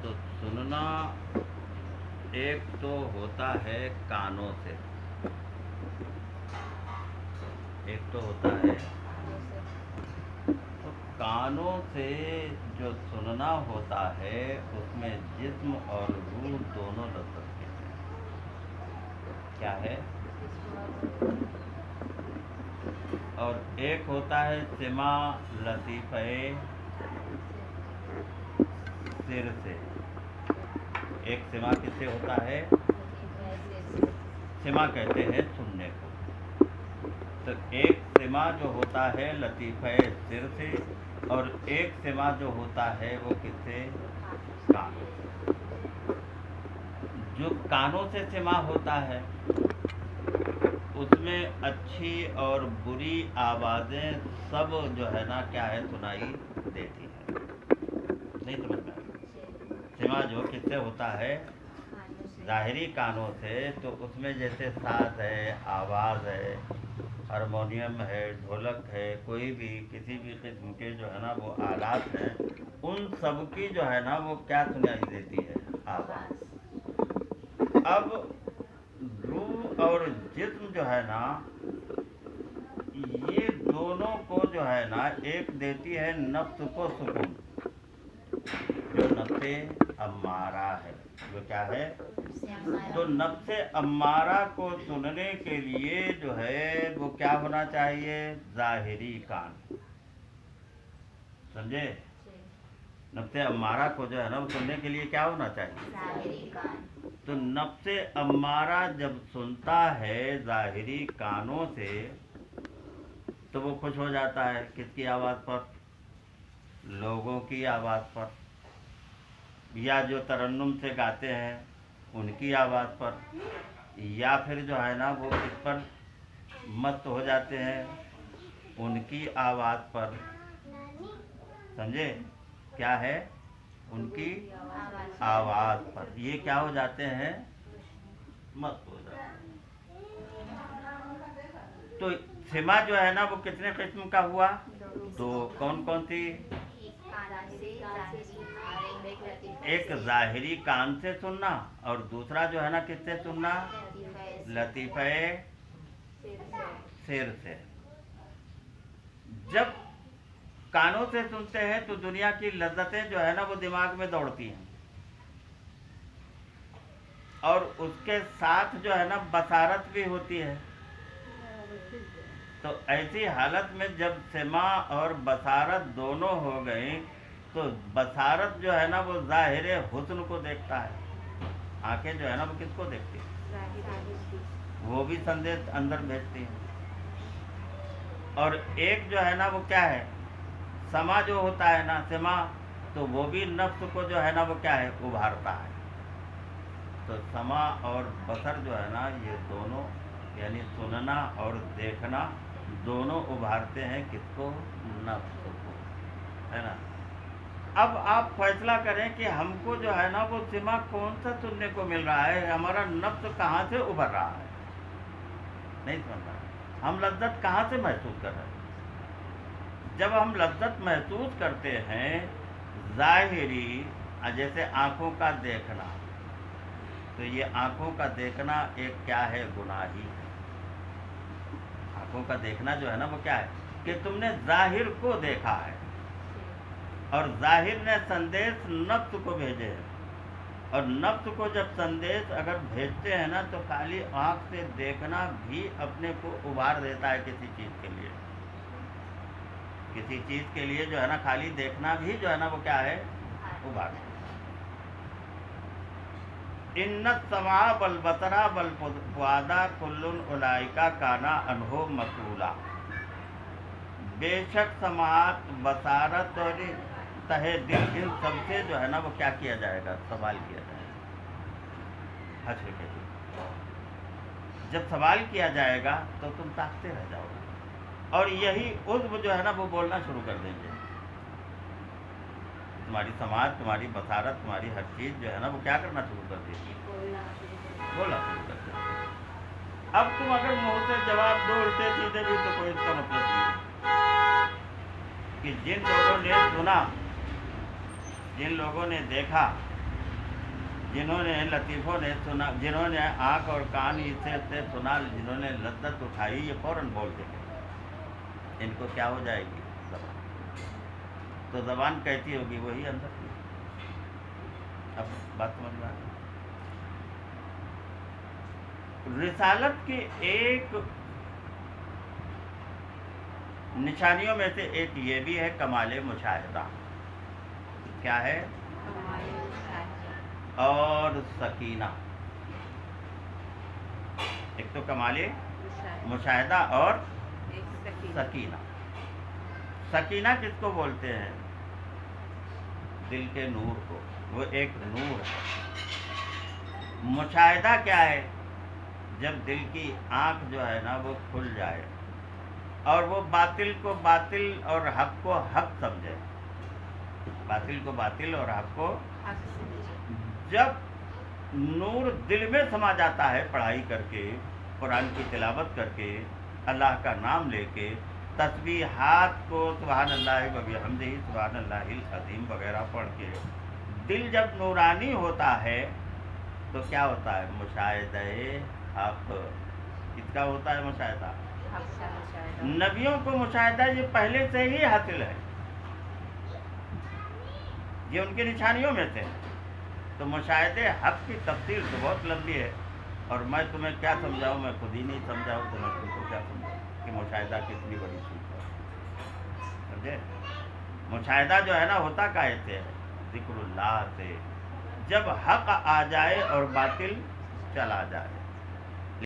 तो सुनना एक तो होता है कानों से, एक तो होता है तो कानों से जो सुनना होता है उसमें जिस्म और रूह दोनों लज्जत के हैं। क्या है? और एक होता है सिमा लतीफ़े सिर से। एक सिमा किससे होता है? सिमा कहते हैं सुनने को। तो एक सिमा जो होता है लतीफ़े सिर से, और एक सिमा जो होता है वो किससे? कानों से। जो कानों से सिमा होता है उसमें अच्छी और बुरी आवाज़ें सब जो है ना क्या है सुनाई देती है। नहीं समझ में आया? सिमा जो किससे होता है? ज़ाहिरी कानों से। तो उसमें जैसे साज है, आवाज़ है, हारमोनियम है, ढोलक है, कोई भी किसी भी किस्म के जो है ना वो आलात हैं, उन सब की जो है ना वो क्या सुनाई देती है? आवाज़। अब रूह और जिस्म जो है ना ये दोनों को जो है ना एक देती है नफ्स को सुकून। जो नफ्से अम्मारा है, वो क्या है? तो नफ्से अम्मारा को सुनने के लिए जो है वो क्या होना चाहिए? ज़ाहिरी कान। समझे? नफ्से अम्मारा को जो है ना वो सुनने के लिए क्या होना चाहिए? ज़ाहिरी कान। तो नफ्से अम्मारा जब सुनता है ज़ाहिरी कानों से तो वो खुश हो जाता है किसकी आवाज़ पर? लोगों की आवाज़ पर, या जो तरन्नुम से गाते हैं उनकी आवाज़ पर, या फिर जो है ना वो इस पर मस्त हो जाते हैं उनकी आवाज़ पर। समझे? क्या है? उनकी आवाज़ पर ये क्या हो जाते हैं? मस्त हो जाते हैं। तो सिमा जो है ना वो कितने किस्म का हुआ? तो कौन कौन सी? एक ज़ाहिरी कान से सुनना, और दूसरा जो है ना किससे सुनना? लतीफ़े सिर से। जब कानों से सुनते हैं तो दुनिया की लज्जतें जो है ना वो दिमाग में दौड़ती हैं, और उसके साथ जो है ना बसारत भी होती है। तो ऐसी हालत में जब सिमा और बसारत दोनों हो गई तो बसारत जो है ना वो ज़ाहिर हुस्न को देखता है। आंखें जो है ना वो किसको देखती है? वो भी संदेश अंदर भेजती है। और एक जो है ना वो क्या है? समा जो होता है ना सिमा, तो वो भी नफ्स को जो है ना वो क्या है? उभारता है। तो समा और बसर जो है ना ये दोनों यानी सुनना और देखना दोनों उभारते हैं किसको? नफ्स को, है ना। अब आप फैसला करें कि हमको जो है ना वो सिमा कौन सा सुनने को मिल रहा है, हमारा नफ्स कहाँ से उभर रहा है? नहीं समझ रहा है। हम लज्जत कहाँ से महसूस कर रहे हैं? जब हम लज्जत महसूस करते हैं ज़ाहिरी, जैसे आँखों का देखना, तो ये आँखों का देखना एक क्या है? गुनाही है। आँखों का देखना जो है ना वो क्या है? कि तुमने ज़ाहिर को देखा है, और ज़ाहिर ने संदेश नफ्स को भेजे हैं, और नफ्स को जब संदेश अगर भेजते हैं ना तो खाली आँख से देखना भी अपने को उभार देता है किसी चीज़ के लिए। किसी चीज़ के लिए जो है ना खाली देखना भी जो है ना वो क्या है? उभार देता है। इन्नत समा बल बतरा बल फुआदा कुल्लुन उलाइका काना अनहो मसूला। बेशक समात बसारत और तहे दिल इन सबसे जो है ना वो क्या किया जाएगा? सवाल किया जाएगा। हश्र के दिन जब सवाल किया जाएगा तो तुम ताकते रह जाओगे, और यही उज़्व जो है ना वो बोलना शुरू कर देंगे। तुम्हारी समाज, तुम्हारी बसारत, तुम्हारी हर चीज़ जो है ना वो क्या करना शुरू कर देगी? बोलना शुरू कर देगी। अब तुम अगर मुँह से जवाब दो उल्टे सीधे भी तो कोई इसका मतलब नहीं कि जिन लोगों ने सुना, जिन लोगों ने देखा, جنہوں نے لطیفوں نے سنا، جنہوں نے آنکھ اور کان سے سنا، جنہوں نے لذت اٹھائی، یہ فوراً بول دیں گے۔ ان کو کیا ہو جائے گی؟ زبان۔ تو زبان کیسی ہوگی؟ وہی اندر کی۔ اب بات سمجھ میں آ گئی؟ رسالت کی ایک نشانیوں میں سے ایک یہ بھی ہے کمال مشاہدہ۔ کیا ہے؟ اور سکینہ۔ ایک تو کمال مشاہدہ اور سکینہ۔ سکینہ کس کو بولتے ہیں؟ دل کے نور کو، وہ ایک نور ہے۔ مشاہدہ کیا ہے؟ جب دل کی آنکھ جو ہے نا وہ کھل جائے اور وہ باطل کو باطل اور حق کو حق سمجھے۔ باطل کو باطل اور حق کو جب نور دل میں سما جاتا ہے، پڑھائی کر کے، قرآن کی تلاوت کر کے، اللہ کا نام لے کے، تسبیحات کو سبحان اللہ و بحمدہ سبحان اللہ العظیم وغیرہ پڑھ کے دل جب نورانی ہوتا ہے تو کیا ہوتا ہے؟ مشاہدہ حق۔ کس کا ہوتا ہے مشاہدہ؟ نبیوں کو مشاہدہ یہ پہلے سے ہی حاصل ہے، یہ ان کی نشانیوں میں سے۔ تو مشاہدے حق کی تفصیل تو بہت لمبی ہے، اور میں تمہیں کیا سمجھاؤں، میں خود ہی نہیں سمجھاؤں تو میں تم کو کیا سمجھاؤں کہ مشاہدہ کتنی بڑی چیز ہے۔ سمجھے؟ مشاہدہ جو ہے نا ہوتا کیسے ہے؟ ذکر اللہ سے، جب حق آ جائے اور باطل چلا جائے۔